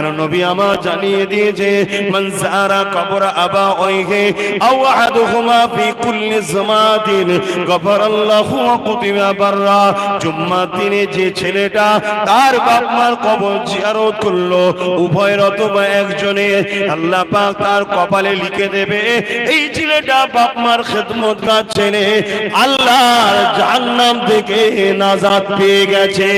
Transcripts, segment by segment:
কেন নবী আমার জানিয়ে দিয়েছে মান যারা কবর আবাওয়াইহি আও আহাদুহুমা ফি কুল্লি জামাতিন গফরাল্লাহু কুতিবা বাররা। জুম্মার দিনে যে ছেলেটা তার বাপ মার কবর জিয়ারত করলো, উভয়ের অথবা একজনের, আল্লাহ পাক তার কপালে লিখে দেবে এই ছেলেটা বাপ মার খেদমতগার ছেলে, আল্লাহর জাহান্নাম থেকে নাজাত পেয়ে গেছে।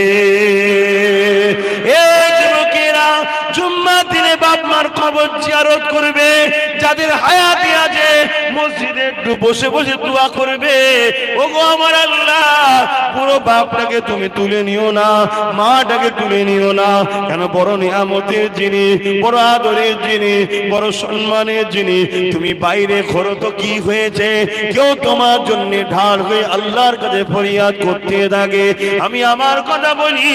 এই যুবকেরা জুম্মার দিনে বাপ মার কবর জিয়ারত করবে, যাদের হায়াতে আছে মসজিদে একটু বসে বসে দোয়া করবে, ওগো আমার আল্লাহ পুরো বাপটাকে তুমি তুলে নিও না, মাটাকে তুলে নিও না, কেন বড় নিয়ামতের যিনি, বড় আদরের যিনি, বড় সম্মানের যিনি, তুমি বাইরে ঘোরো তো কি হয়েছে, কেউ তোমার জন্য ঢাল হয়ে আল্লাহর কাছে ফরিয়াদ করতে থাকে। আমি আমার কথা বলি,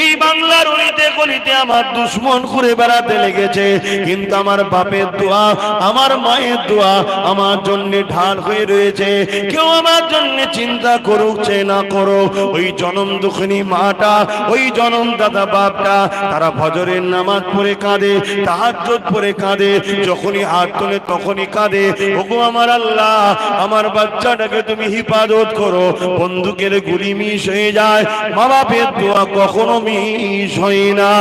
এই বাংলার অলিতে গলিতে আমার দুশ্মন ঘুরে বেড়াতে লেগেছে, কিন্তু আমার বাপের দোয়া, আমার মায়ের দোয়া আমার জন্য ঢাল হয়ে রয়েছে। কেউ আমার জন্য চিন্তা করুক চে না করো, ওই জনম দুঃখিনী মাটা, ওই জনম দাদা বাপটা, তারা ফজরের নামাজ পড়ে কাঁদে, তাহাজ্জুদ পড়ে কাঁদে, যখনই হাত তোলে তখনই কাঁদে, ওগো আমার আল্লাহ আমার বাচ্চাটাকে তুমি হিফাজত করো। বন্দুকের গুলি মিস হয়ে যায়, মা বাপের দোয়া কখনো মিস হয় না।